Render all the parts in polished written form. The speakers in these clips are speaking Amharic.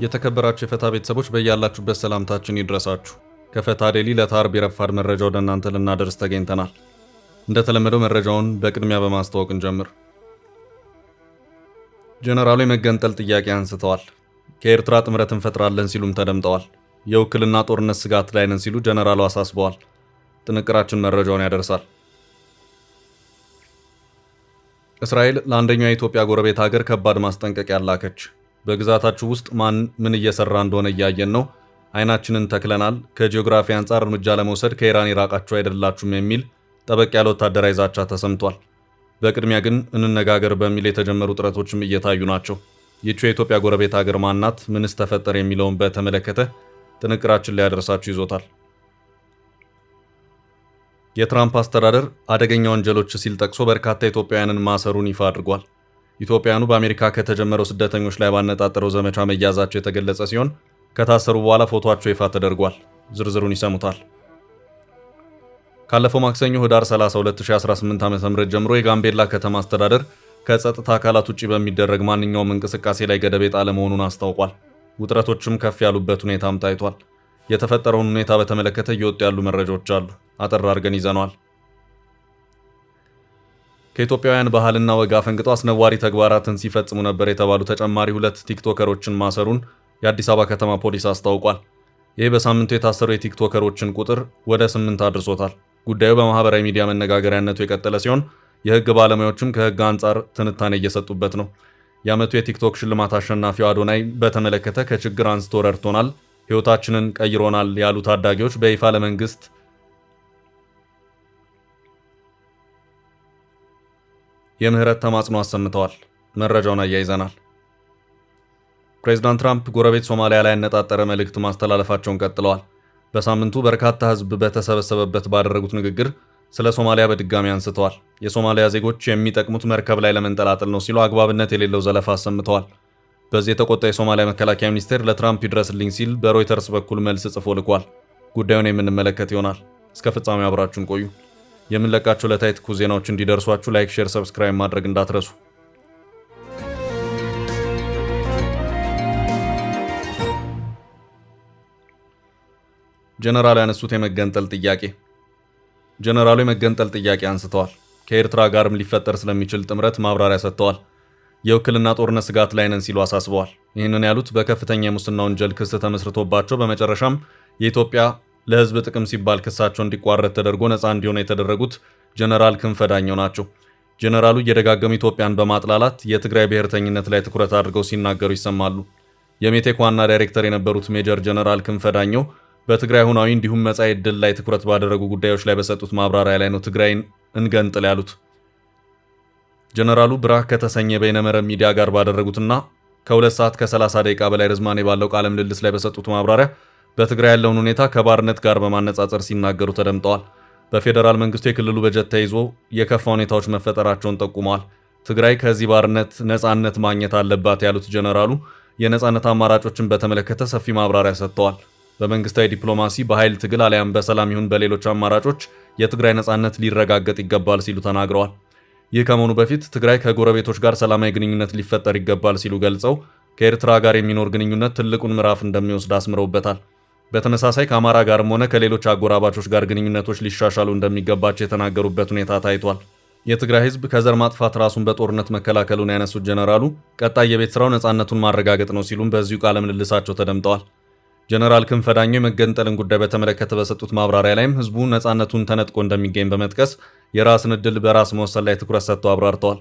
የተከበራችሁ የፈታ ቤተሰቦች በእያላችሁበት ሰላምታችን ይድረሳችሁ። ከፈታ ዴሊ ለታርብ የረፋድ መረጃ ወደ እናንተ ልናደርስ ተገኝተናል። እንደተለመደው መረጃውን በቅድሚያ በማስተዋወቅ እንጀምር። ጀነራሉ የመገንጠል ጥያቄ አንስተዋል። ከኤርትራ ጥምረት እንፈጥራለን ሲሉም ተደምጠዋል። የውክልና ጦርነት ስጋት ላይ ነን ሲሉ ጀነራሉ አሳስበዋል። ጥንቅራችን መረጃውን ያደርሳል። እስራኤል ለአንደኛው የኢትዮጵያ ጎረቤት ሀገር ከባድ ማስጠንቀቂያ ላከች። በግዛታችሁ ውስጥ ማን ምን እየሰራ እንደሆነ እያየን ነው። አይናችንን ተክለናል። ከጂኦግራፊ አንጻር እርምጃ ለመውሰድ ከኢራን የራቃችሁ አይደላችሁም የሚል ጠበቅ ያለ ወታደራዊ ዛቻ ተሰምቷል። በቅድሚያ ግን እንነጋገር በሚል የተጀመሩ ጥረቶችም እየታዩ ናቸው። ይህች የኢትዮጵያ ጎረቤት ሀገር ማናት? ምንስ ተፈጠረ? የሚለውን በተመለከተ ጥንቅራችን ላይ ያደርሳችሁ ይዞታል። የትራምፕ አስተዳደር አደገኛ ወንጀሎች ሲል ጠቅሶ በርካታ ኢትዮጵያውያንን ማሰሩን ይፋ አድርጓል። ኢትዮጵያውያኑ በአሜሪካ ከተጀመረው ስደተኞች ላይ ባነጣጠረው ዘመቻ መያዛቸው የተገለጸ ሲሆን ከታሰሩ በኋላ ፎቶአቸው ይፋ ተደርጓል። ዝርዝሩን ይሰሙታል። ካለፈው ማክሰኞ ህዳር 30 2018 ዓ.ም ጀምሮ የጋምቤላ ከተማ አስተዳደር ከጸጥታ አካላት ውጪ በሚደረግ ማንኛውም እንቅስቃሴ ላይ ገደብ የጣለ መሆኑን አስታውቋል። ውጥረቶችም ከፍ ያሉበት ሁኔታም ታይቷል። የተፈጠረውን ሁኔታ በተመለከተ እየወጡ ያሉ መረጃዎች አሉ። አጠር አድርገን ይዘነዋል። ከኢትዮጵያውያን ባህልና ወግ አፈንግጠው አስነዋሪ ተግባራትን ሲፈጽሙ ነበር የተባሉ ተጨማሪ 2 ቲክቶከሮችን ማሰሩን የአዲስ አበባ ከተማ ፖሊስ አስታውቋል። ይህ በሳምንቱ የታሰሩ የቲክቶከሮችን ቁጥር ወደ 8 አድርሶታል። ጉዳዩ በማህበራዊ ሚዲያ መነጋገሪያነቱ የቀጠለ ሲሆን የህግ ባለሙያዎችም ከህግ አንጻር ትንታኔ እየሰጡበት ነው። የዓመቱ የቲክቶክ ሽልማት አሸናፊው አዶናይ በተመለከተ ከችግር አንስቶ ረድቶናል፣ ህይወታችንን ቀይሮናል ያሉ ታዳጊዎች በይፋ ለመንግስት የምህረት ተማጽኖ አሰምተዋል። መረጃውን አያይዘናል። ፕሬዚዳንት ትራምፕ ጎረቤት ሶማሊያ ላይ ያነጣጠረ መልእክት ማስተላለፋቸውን ቀጥለዋል። በሳምንቱ በርካታ ህዝብ በተሰበሰበበት ባደረጉት ንግግር ስለ ሶማሊያ በድጋሚ አንስተዋል። የሶማሊያ ዜጎች የሚጠቅሙት መርከብ ላይ ለመንጠላጠል ነው ሲሉ አግባብነት የሌለው ዘለፋ አሰምተዋል። በዚህ የተቆጣ የሶማሊያ መከላከያ ሚኒስቴር ለትራምፕ ይድረስልኝ ሲል በሮይተርስ በኩል መልስ ጽፎ ልኳል። ጉዳዩን የምንመለከት ይሆናል። እስከ ፍጻሜው አብራችሁን ቆዩ። የምንለቃቸው ዕለታዊ ትኩስ ዜናዎች እንዲደርሷችሁ ላይክ፣ ሼር፣ ሰብስክራይብ ማድረግ እንዳትረሱ። ጀነራሉ ያነሱት የመገንጠል ጥያቄ። ጀነራሉ የመገንጠል ጥያቄ አንስተዋል። ከኤርትራ ጋርም ሊፈጠር ስለሚችል ጥምረት ማብራሪያ ሰጥተዋል። የውክልና ጦርነት ስጋት ላይ ነን ሲሉ አሳስበዋል። ይህንን ያሉት በከፍተኛ የሙስና ወንጀል ክስ ተመስርቶባቸው በመጨረሻም የኢትዮጵያ ለህዝብ ጥቅም ሲባል ክሳቸው እንዲቋረጥ ተደርጎ ነፃ እንዲሆኑ የተደረጉት ጀነራል ክንፈ ዳኘው ናቸው። ጀነራሉ እየደጋገሙ ኢትዮጵያን በማጥላላት የትግራይ ብሔርተኝነት ላይ ትኩረት አድርገው ሲናገሩ ይሰማሉ። የሜቴክ ዋና ዳይሬክተር የነበሩት ሜጀር ጀነራል ክንፈ ዳኘው በትግራይ ሁናዊ እንዲሁም መጻኢ ዕድል ላይ ትኩረት ባደረጉ ጉዳዮች ላይ በሰጡት ማብራሪያ ላይ ነው ትግራይን እንገንጥል ያሉት። ጀነራሉ ብራክ ከተሰኘ በይነመረብ ሚዲያ ጋር ባደረጉትና ከ2 ሰዓት ከ30 ደቂቃ በላይ ርዝማኔ ባለው ቃለ ምልልስ ላይ በሰጡት ማብራሪያ በትግራይ ያለውን ሁኔታ ከባርነት ጋር በማነጻጸር ሲናገሩ ተደምጠዋል። በፌዴራል መንግስቱ የክልሉ በጀት ተይዞ የከፋ ሁኔታዎች መፈጠራቸውን ጠቁመዋል። ትግራይ ከዚህ ባርነት ነፃነት ማግኘት አለባት ያሉት ጀነራሉ የነፃነት አማራጮችን በተመለከተ ሰፊ ማብራሪያ ሰጥተዋል። በመንግስታዊ ዲፕሎማሲ፣ በኃይል ትግል አሊያም በሰላም ይሁን በሌሎች አማራጮች የትግራይ ነፃነት ሊረጋገጥ ይገባል ሲሉ ተናግረዋል። ይህ ከመሆኑ በፊት ትግራይ ከጎረቤቶች ጋር ሰላማዊ ግንኙነት ሊፈጠር ይገባል ሲሉ ገልጸው ከኤርትራ ጋር የሚኖር ግንኙነት ትልቁን ምዕራፍ እንደሚወስድ አስምረውበታል። በተመሳሳይ ከአማራ ጋርም ሆነ ከሌሎች አጎራባቾች ጋር ግንኙነቶች ሊሻሻሉ እንደሚገባቸው የተናገሩበት ሁኔታ ታይቷል። የትግራይ ህዝብ ከዘር ማጥፋት ራሱን በጦርነት መከላከሉን ያነሱት ጀነራሉ ቀጣይ የቤት ስራው ነፃነቱን ማረጋገጥ ነው ሲሉም በዚሁ ቃለ ምልልሳቸው ተደምጠዋል። ጀነራል ክንፈ ዳኘው የመገንጠልን ጉዳይ በተመለከተ በሰጡት ማብራሪያ ላይም ህዝቡ ነፃነቱን ተነጥቆ እንደሚገኝ በመጥቀስ የራስን ዕድል በራስ መወሰን ላይ ትኩረት ሰጥተው አብራርተዋል።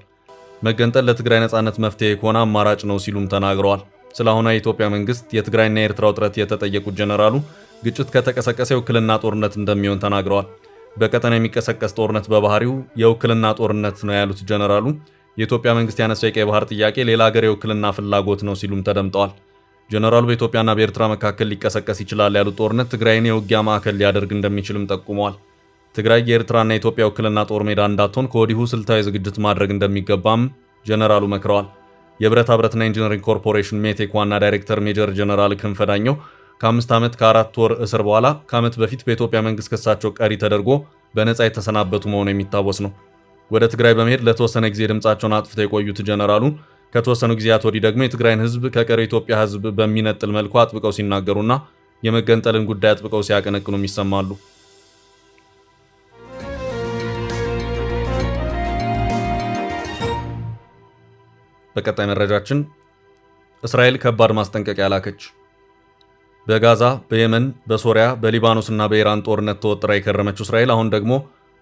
መገንጠል ለትግራይ ነፃነት መፍትሄ ከሆነ አማራጭ ነው ሲሉም ተናግረዋል። ስለሆነ የኢትዮጵያ መንግስት የትግራይና የኤርትራ ውጥረት የተጠየቁት ጀነራሉ ግጭት ከተቀሰቀሰ የውክልና ጦርነት እንደሚሆን ተናግረዋል። በቀጠና የሚቀሰቀስ ጦርነት በባህሪው የውክልና ጦርነት ነው ያሉት ጀነራሉ የኢትዮጵያ መንግስት ያነሳው የቀይ ባህር ጥያቄ ሌላ ሀገር የውክልና ፍላጎት ነው ሲሉም ተደምጠዋል። ጀነራሉ በኢትዮጵያና በኤርትራ መካከል ሊቀሰቀስ ይችላል ያሉት ጦርነት ትግራይን የውጊያ ማዕከል ሊያደርግ እንደሚችልም ጠቁመዋል። ትግራይ የኤርትራና የኢትዮጵያ ውክልና ጦር ሜዳ እንዳትሆን ከወዲሁ ስልታዊ ዝግጅት ማድረግ እንደሚገባም ጀነራሉ መክረዋል። የብረታ ብረትና ኢንጂነሪንግ ኮርፖሬሽን ሜቴክ ዋና ዳይሬክተር ሜጀር ጀነራል ክንፈ ዳኘው ከ5 ዓመት ከ4 ወር እስር በኋላ ከዓመት በፊት በኢትዮጵያ መንግስት ክሳቸው ቀሪ ተደርጎ በነፃ የተሰናበቱ መሆኑ የሚታወስ ነው። ወደ ትግራይ በመሄድ ለተወሰነ ጊዜ ድምጻቸውን አጥፍተው የቆዩት ጀነራሉ ከተወሰኑ ጊዜያት ወዲህ ደግሞ የትግራይን ህዝብ ከቀሪው ኢትዮጵያ ህዝብ በሚነጥል መልኩ አጥብቀው ሲናገሩና የመገንጠልን ጉዳይ አጥብቀው ሲያቀነቅኑም ይሰማሉ። በቀጣይ መረጃችን እስራኤል ከባድ ማስጠንቀቂያ ላከች። በጋዛ፣ በየመን፣ በሶሪያ፣ በሊባኖስና በኢራን ጦርነት ተወጥራ የከረመችው እስራኤል አሁን ደግሞ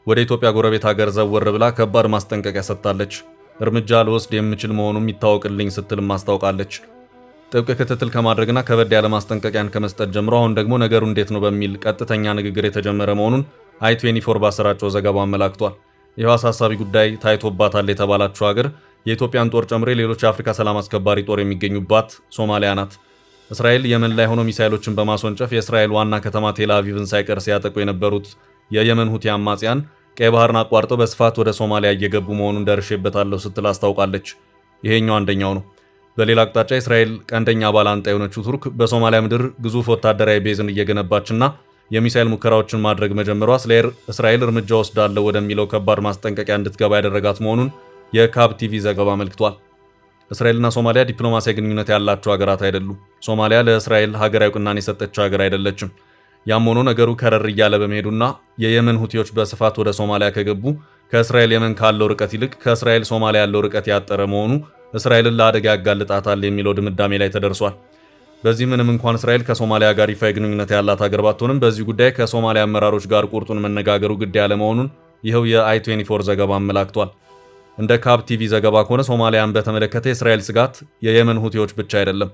ወደ ኢትዮጵያ ጎረቤት ሀገር ዘወር ብላ ከባድ ማስጠንቀቂያ ሰጥታለች። እርምጃ ልወስድ የምችል መሆኑም ይታወቅልኝ ስትልም አስታውቃለች። ጥብቅ ክትትል ከማድረግና ከበድ ያለ ማስጠንቀቂያን ከመስጠት ጀምሮ አሁን ደግሞ ነገሩ እንዴት ነው በሚል ቀጥተኛ ንግግር የተጀመረ መሆኑን i24 ባሰራጨው ዘገባ አመላክቷል። ይህ አሳሳቢ ጉዳይ ታይቶባታል የተባላችው ሀገር የኢትዮጵያን ጦር ጨምሮ ሌሎች የአፍሪካ ሰላም አስከባሪ ጦር የሚገኙባት ሶማሊያ ናት። እስራኤል የመን ላይ ሆኖ ሚሳኤሎችን በማስወንጨፍ የእስራኤል ዋና ከተማ ቴል አቪቭን ሳይቀር ሲያጠቁ የነበሩት የየመን ሁቲ አማጽያን ቀይ ባህርን አቋርጠው በስፋት ወደ ሶማሊያ እየገቡ መሆኑን ደርሼበታለሁ ስትል አስታውቃለች። ይሄኛው አንደኛው ነው። በሌላ አቅጣጫ የእስራኤል ቀንደኛ ባላንጣ የሆነችው ቱርክ በሶማሊያ ምድር ግዙፍ ወታደራዊ ቤዝን እየገነባችና የሚሳኤል ሙከራዎችን ማድረግ መጀመሯ ስለ እስራኤል እርምጃ ወስዳለሁ ወደሚለው ከባድ ማስጠንቀቂያ እንድትገባ ያደረጋት መሆኑን የካብ ቲቪ ዘገባ አመልክቷል። እስራኤልና ሶማሊያ ዲፕሎማሲያዊ ግንኙነት ያላቸው ሀገራት አይደሉም። ሶማሊያ ለእስራኤል ሀገራዊ እውቅናን የሰጠችው ሀገር አይደለችም። ያም ሆኖ ነገሩ ከረር እያለ በመሄዱና የየመን ሁቲዎች በስፋት ወደ ሶማሊያ ከገቡ ከእስራኤል የመን ካለው ርቀት ይልቅ ከእስራኤል ሶማሊያ ያለው ርቀት ያጠረ መሆኑ እስራኤልን ለአደጋ ያጋልጣታል የሚለው ድምዳሜ ላይ ተደርሷል። በዚህ ምንም እንኳን እስራኤል ከሶማሊያ ጋር ይፋዊ ግንኙነት ያላት ሀገር ባትሆንም በዚህ ጉዳይ ከሶማሊያ አመራሮች ጋር ቁርጡን መነጋገሩ ግድ ያለ መሆኑን ይኸው የi24 ዘገባ አመላክቷል። እንደ ካብ ቲቪ ዘገባ ከሆነ ሶማሊያን በተመለከተ የእስራኤል ስጋት የየመን ሁቲዎች ብቻ አይደለም።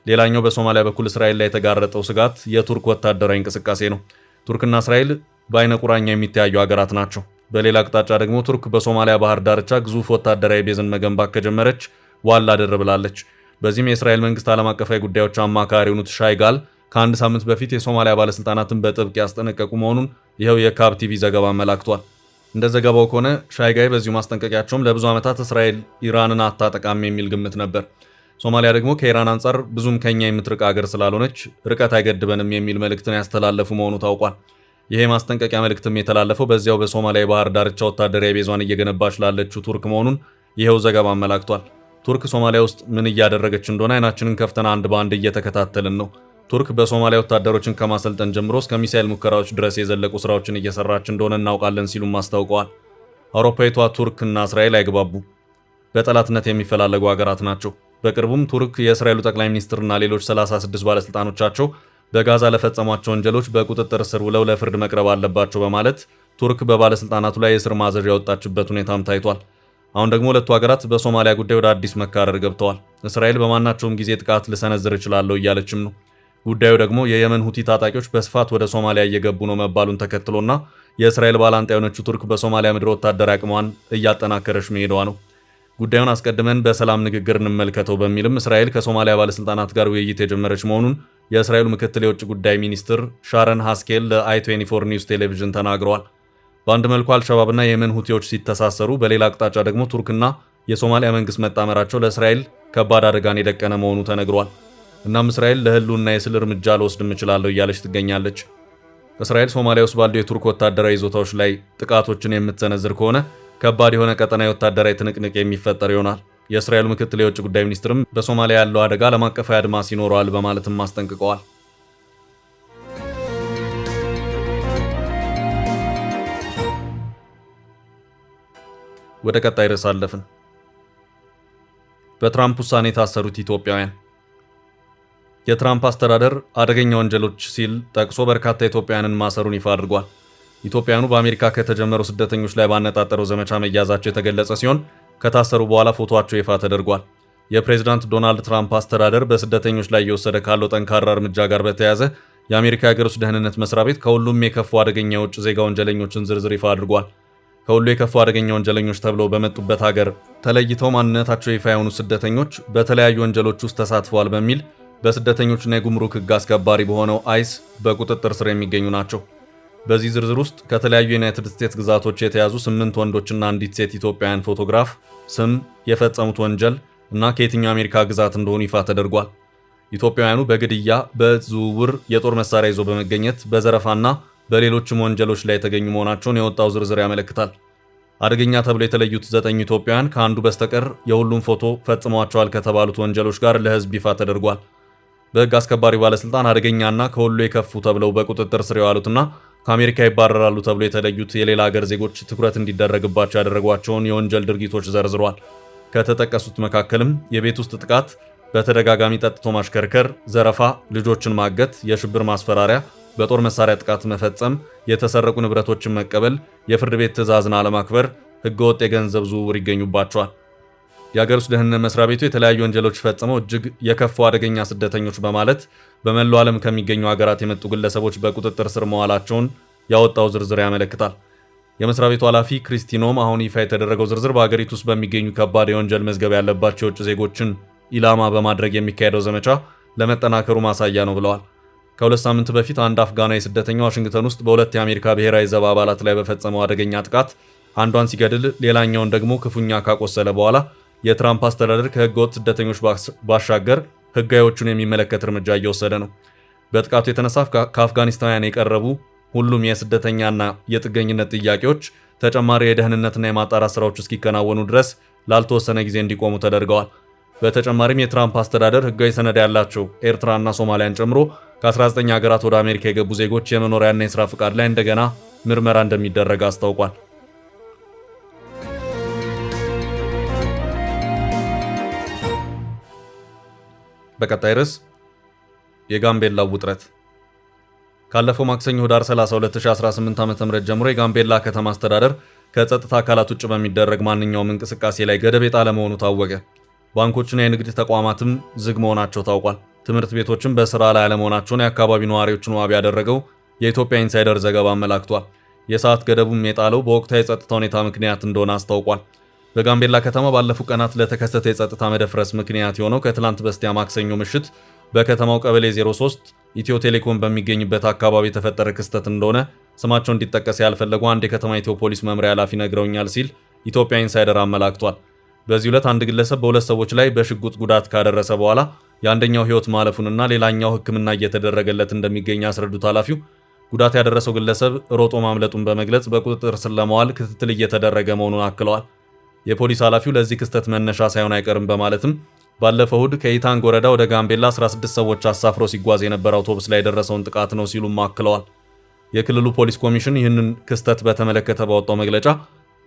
ሌላኛው በሶማሊያ በኩል እስራኤል ላይ የተጋረጠው ስጋት የቱርክ ወታደራዊ እንቅስቃሴ ነው። ቱርክና እስራኤል በአይነ ቁራኛ የሚተያዩ ሀገራት ናቸው። በሌላ አቅጣጫ ደግሞ ቱርክ በሶማሊያ ባህር ዳርቻ ግዙፍ ወታደራዊ ቤዝን መገንባት ከጀመረች ዋላ ድር ብላለች። በዚህም የእስራኤል መንግስት ዓለም አቀፋዊ ጉዳዮች አማካሪ የሆኑት ሻይጋል ከአንድ ሳምንት በፊት የሶማሊያ ባለስልጣናትን በጥብቅ ያስጠነቀቁ መሆኑን ይኸው የካብ ቲቪ ዘገባ አመላክቷል። እንደ ዘገባው ከሆነ ሻይጋይ በዚሁ ማስጠንቀቂያቸውም ለብዙ ዓመታት እስራኤል ኢራንን አታጠቃም የሚል ግምት ነበር። ሶማሊያ ደግሞ ከኢራን አንጻር ብዙም ከኛ የምትርቅ ሀገር ስላልሆነች ርቀት አይገድበንም የሚል መልእክትን ያስተላለፉ መሆኑ ታውቋል። ይሄ ማስጠንቀቂያ መልእክትም የተላለፈው በዚያው በሶማሊያ ባህር ዳርቻ ወታደራዊ ቤዟን እየገነባች ላለችው ቱርክ መሆኑን ይኸው ዘገባ አመላክቷል። ቱርክ ሶማሊያ ውስጥ ምን እያደረገች እንደሆነ አይናችንን ከፍተን አንድ በአንድ እየተከታተልን ነው። ቱርክ በሶማሊያ ወታደሮችን ከማሰልጠን ጀምሮ እስከ ሚሳኤል ሙከራዎች ድረስ የዘለቁ ስራዎችን እየሰራች እንደሆነ እናውቃለን ሲሉም አስታውቀዋል። አውሮፓዊቷ ቱርክና እስራኤል አይግባቡ፣ በጠላትነት የሚፈላለጉ ሀገራት ናቸው። በቅርቡም ቱርክ የእስራኤሉ ጠቅላይ ሚኒስትርና ሌሎች 36 ባለስልጣኖቻቸው በጋዛ ለፈጸሟቸው ወንጀሎች በቁጥጥር ስር ውለው ለፍርድ መቅረብ አለባቸው በማለት ቱርክ በባለስልጣናቱ ላይ የእስር ማዘዣ ያወጣችበት ሁኔታም ታይቷል። አሁን ደግሞ ሁለቱ ሀገራት በሶማሊያ ጉዳይ ወደ አዲስ መካረር ገብተዋል። እስራኤል በማናቸውም ጊዜ ጥቃት ልሰነዝር እችላለሁ እያለችም ነው። ጉዳዩ ደግሞ የየመን ሁቲ ታጣቂዎች በስፋት ወደ ሶማሊያ እየገቡ ነው መባሉን ተከትሎና የእስራኤል ባላንጣ የሆነችው ቱርክ በሶማሊያ ምድር ወታደራዊ አቅሟን እያጠናከረች መሄዷ ነው። ጉዳዩን አስቀድመን በሰላም ንግግር እንመልከተው በሚልም እስራኤል ከሶማሊያ ባለስልጣናት ጋር ውይይት የጀመረች መሆኑን የእስራኤሉ ምክትል የውጭ ጉዳይ ሚኒስትር ሻረን ሃስኬል ለ i24 ኒውስ ቴሌቪዥን ተናግረዋል። በአንድ መልኩ አልሸባብና የየመን ሁቲዎች ሲተሳሰሩ፣ በሌላ አቅጣጫ ደግሞ ቱርክና የሶማሊያ መንግስት መጣመራቸው ለእስራኤል ከባድ አደጋን የደቀነ መሆኑ ተነግሯል። እናም እስራኤል ለህልውና የስል እርምጃ ልወስድ እችላለሁ እያለች ትገኛለች። እስራኤል ሶማሊያ ውስጥ ባሉ የቱርክ ወታደራዊ ይዞታዎች ላይ ጥቃቶችን የምትሰነዝር ከሆነ ከባድ የሆነ ቀጠናዊ ወታደራዊ ትንቅንቅ የሚፈጠር ይሆናል። የእስራኤሉ ምክትል የውጭ ጉዳይ ሚኒስትርም በሶማሊያ ያለው አደጋ ዓለም አቀፋዊ አድማስ ይኖረዋል በማለትም አስጠንቅቀዋል። ወደ ቀጣይ ርዕስ አለፍን። በትራምፕ ውሳኔ የታሰሩት ኢትዮጵያውያን። የትራምፕ አስተዳደር አደገኛ ወንጀሎች ሲል ጠቅሶ በርካታ ኢትዮጵያውያንን ማሰሩን ይፋ አድርጓል። ኢትዮጵያውያኑ በአሜሪካ ከተጀመሩ ስደተኞች ላይ ባነጣጠረው ዘመቻ መያዛቸው የተገለጸ ሲሆን ከታሰሩ በኋላ ፎቶአቸው ይፋ ተደርጓል። የፕሬዝዳንት ዶናልድ ትራምፕ አስተዳደር በስደተኞች ላይ እየወሰደ ካለው ጠንካራ እርምጃ ጋር በተያያዘ የአሜሪካ የሀገር ውስጥ ደህንነት መስሪያ ቤት ከሁሉም የከፉ አደገኛ የውጭ ዜጋ ወንጀለኞችን ዝርዝር ይፋ አድርጓል። ከሁሉ የከፉ አደገኛ ወንጀለኞች ተብለው በመጡበት ሀገር ተለይተው ማንነታቸው ይፋ የሆኑ ስደተኞች በተለያዩ ወንጀሎች ውስጥ ተሳትፈዋል በሚል በስደተኞችና የጉምሩክ ሕግ አስከባሪ በሆነው አይስ በቁጥጥር ስር የሚገኙ ናቸው። በዚህ ዝርዝር ውስጥ ከተለያዩ የዩናይትድ ስቴትስ ግዛቶች የተያዙ 8 ወንዶችና አንዲት ሴት ኢትዮጵያውያን ፎቶግራፍ፣ ስም፣ የፈጸሙት ወንጀል እና ከየትኛው አሜሪካ ግዛት እንደሆኑ ይፋ ተደርጓል። ኢትዮጵያውያኑ በግድያ፣ በዝውውር፣ የጦር መሳሪያ ይዞ በመገኘት በዘረፋና በሌሎችም ወንጀሎች ላይ የተገኙ መሆናቸውን የወጣው ዝርዝር ያመለክታል። አደገኛ ተብሎ የተለዩት 9 ኢትዮጵያውያን ከአንዱ በስተቀር የሁሉም ፎቶ ፈጽመዋቸዋል ከተባሉት ወንጀሎች ጋር ለሕዝብ ይፋ ተደርጓል። በሕግ አስከባሪ ባለስልጣን አደገኛና ከሁሉ የከፉ ተብለው በቁጥጥር ስር የዋሉትና ከአሜሪካ ይባረራሉ ተብሎ የተለዩት የሌላ ሀገር ዜጎች ትኩረት እንዲደረግባቸው ያደረጓቸውን የወንጀል ድርጊቶች ዘርዝሯል። ከተጠቀሱት መካከልም የቤት ውስጥ ጥቃት፣ በተደጋጋሚ ጠጥቶ ማሽከርከር፣ ዘረፋ፣ ልጆችን ማገት፣ የሽብር ማስፈራሪያ፣ በጦር መሳሪያ ጥቃት መፈጸም፣ የተሰረቁ ንብረቶችን መቀበል፣ የፍርድ ቤት ትዕዛዝን አለማክበር፣ ህገወጥ የገንዘብ ዝውውር ይገኙባቸዋል። የሀገር ውስጥ ደህንነት መስሪያ ቤቱ የተለያዩ ወንጀሎች ፈጽመው እጅግ የከፉ አደገኛ ስደተኞች በማለት በመላው ዓለም ከሚገኙ ሀገራት የመጡ ግለሰቦች በቁጥጥር ስር መዋላቸውን ያወጣው ዝርዝር ያመለክታል። የመስሪያ ቤቱ ኃላፊ ክሪስቲኖም አሁን ይፋ የተደረገው ዝርዝር በሀገሪቱ ውስጥ በሚገኙ ከባድ የወንጀል መዝገብ ያለባቸው የውጭ ዜጎችን ኢላማ በማድረግ የሚካሄደው ዘመቻ ለመጠናከሩ ማሳያ ነው ብለዋል። ከ2 ሳምንት በፊት አንድ አፍጋናዊ ስደተኛ ዋሽንግተን ውስጥ በ2 የአሜሪካ ብሔራዊ ዘብ አባላት ላይ በፈጸመው አደገኛ ጥቃት አንዷን ሲገድል ሌላኛውን ደግሞ ክፉኛ ካቆሰለ በኋላ የትራምፕ አስተዳደር ከህገወጥ ስደተኞች ባሻገር ህጋዮቹን የሚመለከት እርምጃ እየወሰደ ነው። በጥቃቱ የተነሳ ከአፍጋኒስታውያን የቀረቡ ሁሉም የስደተኛና የጥገኝነት ጥያቄዎች ተጨማሪ የደህንነትና የማጣራት ስራዎች እስኪከናወኑ ድረስ ላልተወሰነ ጊዜ እንዲቆሙ ተደርገዋል። በተጨማሪም የትራምፕ አስተዳደር ህጋዊ ሰነድ ያላቸው ኤርትራና ሶማሊያን ጨምሮ ከ19 ሀገራት ወደ አሜሪካ የገቡ ዜጎች የመኖሪያና የሥራ ፍቃድ ላይ እንደገና ምርመራ እንደሚደረግ አስታውቋል። በቀጣይ ርዕስ የጋምቤላው ውጥረት። ካለፈው ማክሰኞ ህዳር 30 2018 ዓ.ም ጀምሮ የጋምቤላ ከተማ አስተዳደር ከጸጥታ አካላት ውጭ በሚደረግ ማንኛውም እንቅስቃሴ ላይ ገደብ የጣለ መሆኑ ታወቀ። ባንኮችና የንግድ ተቋማትም ዝግ መሆናቸው ታውቋል። ትምህርት ቤቶችም በስራ ላይ አለመሆናቸውን የአካባቢው ነዋሪዎችን ዋቢ ያደረገው የኢትዮጵያ ኢንሳይደር ዘገባ አመላክቷል። የሰዓት ገደቡም የጣለው በወቅታዊ የጸጥታ ሁኔታ ምክንያት እንደሆነ አስታውቋል። በጋምቤላ ከተማ ባለፉት ቀናት ለተከሰተ የጸጥታ መደፍረስ ምክንያት የሆነው ከትላንት በስቲያ ማክሰኞ ምሽት በከተማው ቀበሌ 03 ኢትዮ ቴሌኮም በሚገኝበት አካባቢ የተፈጠረ ክስተት እንደሆነ ስማቸው እንዲጠቀስ ያልፈለጉ አንድ የከተማይቱ ፖሊስ መምሪያ ኃላፊ ነግረውኛል ሲል ኢትዮጵያ ኢንሳይደር አመላክቷል። በዚህ ዕለት አንድ ግለሰብ በሁለት ሰዎች ላይ በሽጉጥ ጉዳት ካደረሰ በኋላ የአንደኛው ሕይወት ማለፉንና ሌላኛው ሕክምና እየተደረገለት እንደሚገኝ ያስረዱት ኃላፊው ጉዳት ያደረሰው ግለሰብ ሮጦ ማምለጡን በመግለጽ በቁጥጥር ስር ለማዋል ክትትል እየተደረገ መሆኑን አክለዋል። የፖሊስ ኃላፊው ለዚህ ክስተት መነሻ ሳይሆን አይቀርም በማለትም ባለፈው እሁድ ከኢታንግ ወረዳ ወደ ጋምቤላ 16 ሰዎች አሳፍሮ ሲጓዝ የነበረ አውቶቡስ ላይ የደረሰውን ጥቃት ነው ሲሉም አክለዋል። የክልሉ ፖሊስ ኮሚሽን ይህንን ክስተት በተመለከተ ባወጣው መግለጫ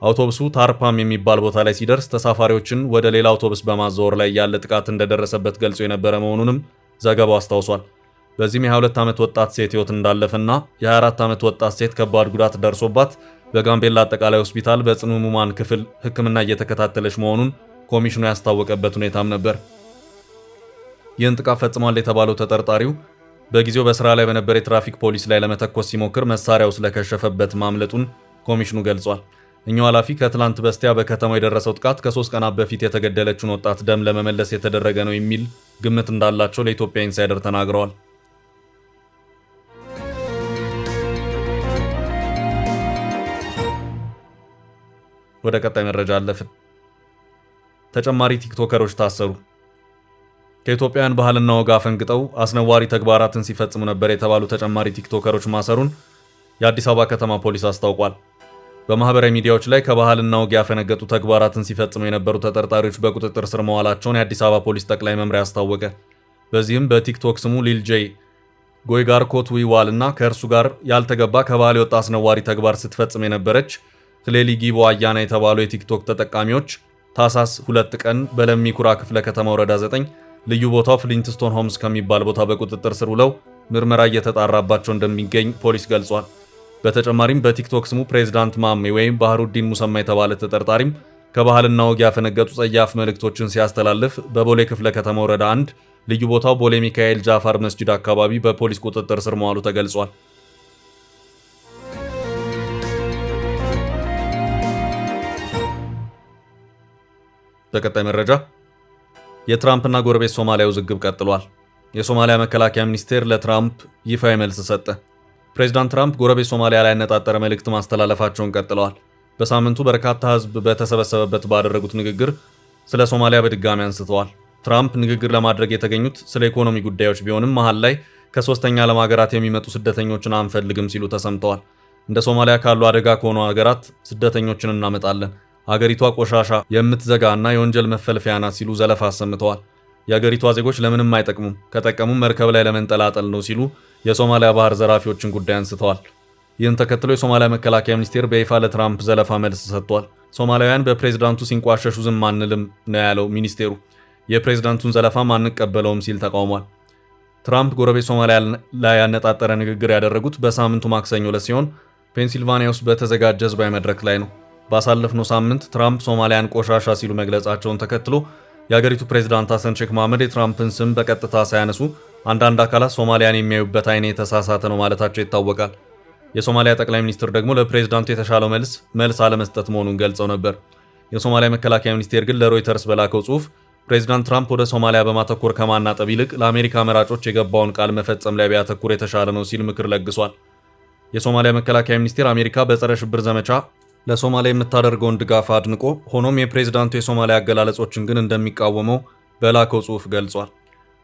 አውቶቡሱ ታርፓም የሚባል ቦታ ላይ ሲደርስ ተሳፋሪዎችን ወደ ሌላ አውቶቡስ በማዛወር ላይ ያለ ጥቃት እንደደረሰበት ገልጾ የነበረ መሆኑንም ዘገባው አስታውሷል። በዚህም የ22 ዓመት ወጣት ሴት ሕይወት እንዳለፈና የ24 ዓመት ወጣት ሴት ከባድ ጉዳት ደርሶባት በጋምቤላ አጠቃላይ ሆስፒታል በጽኑ ሕሙማን ክፍል ሕክምና እየተከታተለች መሆኑን ኮሚሽኑ ያስታወቀበት ሁኔታም ነበር። ይህን ጥቃት ፈጽሟል የተባለው ተጠርጣሪው በጊዜው በስራ ላይ በነበረ የትራፊክ ፖሊስ ላይ ለመተኮስ ሲሞክር መሳሪያው ስለከሸፈበት ማምለጡን ኮሚሽኑ ገልጿል። እኛው ኃላፊ ከትላንት በስቲያ በከተማው የደረሰው ጥቃት ከ3 ቀናት በፊት የተገደለችውን ወጣት ደም ለመመለስ የተደረገ ነው የሚል ግምት እንዳላቸው ለኢትዮጵያ ኢንሳይደር ተናግረዋል። ወደ ቀጣይ መረጃ አለፍን። ተጨማሪ ቲክቶከሮች ታሰሩ። ከኢትዮጵያውያን ባህልና ወግ አፈንግጠው አስነዋሪ ተግባራትን ሲፈጽሙ ነበር የተባሉ ተጨማሪ ቲክቶከሮች ማሰሩን የአዲስ አበባ ከተማ ፖሊስ አስታውቋል። በማህበራዊ ሚዲያዎች ላይ ከባህልና ወግ ያፈነገጡ ተግባራትን ሲፈጽሙ የነበሩ ተጠርጣሪዎች በቁጥጥር ስር መዋላቸውን የአዲስ አበባ ፖሊስ ጠቅላይ መምሪያ አስታወቀ። በዚህም በቲክቶክ ስሙ ሊል ጄይ ጎይጋር ኮት ዊዋል እና ከእርሱ ጋር ያልተገባ ከባህል የወጣ አስነዋሪ ተግባር ስትፈጽም የነበረች ክሌሊ ጊቦ አያና የተባሉ የቲክቶክ ተጠቃሚዎች ታህሳስ 2 ቀን በለሚ ኩራ ክፍለ ከተማ ወረዳ 9 ልዩ ቦታው ፍሊንትስቶን ሆምስ ከሚባል ቦታ በቁጥጥር ስር ውለው ምርመራ እየተጣራባቸው እንደሚገኝ ፖሊስ ገልጿል። በተጨማሪም በቲክቶክ ስሙ ፕሬዝዳንት ማሜ ወይም ባህሩዲን ሙሰማ የተባለ ተጠርጣሪም ከባህልና ወግ ያፈነገጡ ጸያፍ መልእክቶችን ሲያስተላልፍ በቦሌ ክፍለ ከተማ ወረዳ 1 ልዩ ቦታው ቦሌ ሚካኤል ጃፋር መስጂድ አካባቢ በፖሊስ ቁጥጥር ስር መዋሉ ተገልጿል። በቀጣይ መረጃ የትራምፕና ጎረቤት ሶማሊያ ውዝግብ ቀጥሏል። የሶማሊያ መከላከያ ሚኒስቴር ለትራምፕ ይፋዊ መልስ ሰጠ። ፕሬዚዳንት ትራምፕ ጎረቤት ሶማሊያ ላይ ያነጣጠረ መልእክት ማስተላለፋቸውን ቀጥለዋል። በሳምንቱ በርካታ ሕዝብ በተሰበሰበበት ባደረጉት ንግግር ስለ ሶማሊያ በድጋሚ አንስተዋል። ትራምፕ ንግግር ለማድረግ የተገኙት ስለ ኢኮኖሚ ጉዳዮች ቢሆንም መሃል ላይ ከሶስተኛ ዓለም ሀገራት የሚመጡ ስደተኞችን አንፈልግም ሲሉ ተሰምተዋል። እንደ ሶማሊያ ካሉ አደጋ ከሆኑ ሀገራት ስደተኞችን እናመጣለን፣ ሀገሪቷ ቆሻሻ የምትዘጋና የወንጀል መፈልፈያ ናት ሲሉ ዘለፋ አሰምተዋል። የሀገሪቷ ዜጎች ለምንም አይጠቅሙም፣ ከጠቀሙም መርከብ ላይ ለመንጠላጠል ነው ሲሉ የሶማሊያ ባህር ዘራፊዎችን ጉዳይ አንስተዋል። ይህን ተከትሎ የሶማሊያ መከላከያ ሚኒስቴር በይፋ ለትራምፕ ዘለፋ መልስ ሰጥቷል። ሶማሊያውያን በፕሬዝዳንቱ ሲንቋሸሹ ዝም አንልም ነው ያለው ሚኒስቴሩ። የፕሬዝዳንቱን ዘለፋም አንቀበለውም ሲል ተቃውሟል። ትራምፕ ጎረቤት ሶማሊያ ላይ ያነጣጠረ ንግግር ያደረጉት በሳምንቱ ማክሰኞ ዕለት ሲሆን ፔንሲልቫኒያ ውስጥ በተዘጋጀ ህዝባዊ መድረክ ላይ ነው። ባሳለፍነው ሳምንት ትራምፕ ሶማሊያን ቆሻሻ ሲሉ መግለጻቸውን ተከትሎ የአገሪቱ ፕሬዝዳንት ሐሰን ሼክ መሐመድ የትራምፕን ስም በቀጥታ ሳያነሱ አንዳንድ አካላት ሶማሊያን የሚያዩበት አይን የተሳሳተ ነው ማለታቸው ይታወቃል። የሶማሊያ ጠቅላይ ሚኒስትር ደግሞ ለፕሬዝዳንቱ የተሻለው መልስ አለመስጠት መሆኑን ገልጸው ነበር። የሶማሊያ መከላከያ ሚኒስቴር ግን ለሮይተርስ በላከው ጽሑፍ ፕሬዝዳንት ትራምፕ ወደ ሶማሊያ በማተኮር ከማናጠብ ይልቅ ለአሜሪካ መራጮች የገባውን ቃል መፈጸም ላይ ቢያተኩር የተሻለ ነው ሲል ምክር ለግሷል። የሶማሊያ መከላከያ ሚኒስቴር አሜሪካ በጸረ ሽብር ዘመቻ ለሶማሊያ የምታደርገውን ድጋፍ አድንቆ ሆኖም የፕሬዝዳንቱ የሶማሊያ አገላለጾችን ግን እንደሚቃወመው በላከው ጽሑፍ ገልጿል።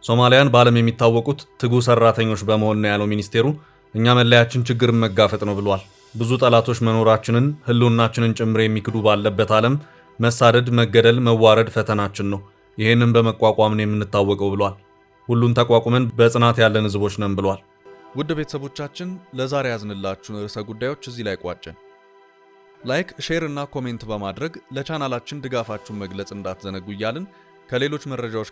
ሶማሊያን በዓለም የሚታወቁት ትጉ ሰራተኞች በመሆን ነው ያለው ሚኒስቴሩ እኛ መለያችን ችግርን መጋፈጥ ነው ብሏል። ብዙ ጠላቶች መኖራችንን ህልውናችንን ጭምር የሚክዱ ባለበት ዓለም መሳደድ፣ መገደል፣ መዋረድ ፈተናችን ነው። ይህንን በመቋቋም ነው የምንታወቀው ብሏል። ሁሉን ተቋቁመን በጽናት ያለን ህዝቦች ነን ብሏል። ውድ ቤተሰቦቻችን ለዛሬ ያዝንላችሁን ርዕሰ ጉዳዮች እዚህ ላይ ቋጨን። ላይክ፣ ሼር እና ኮሜንት በማድረግ ለቻናላችን ድጋፋችሁን መግለጽ እንዳትዘነጉ እያልን ከሌሎች መረጃዎች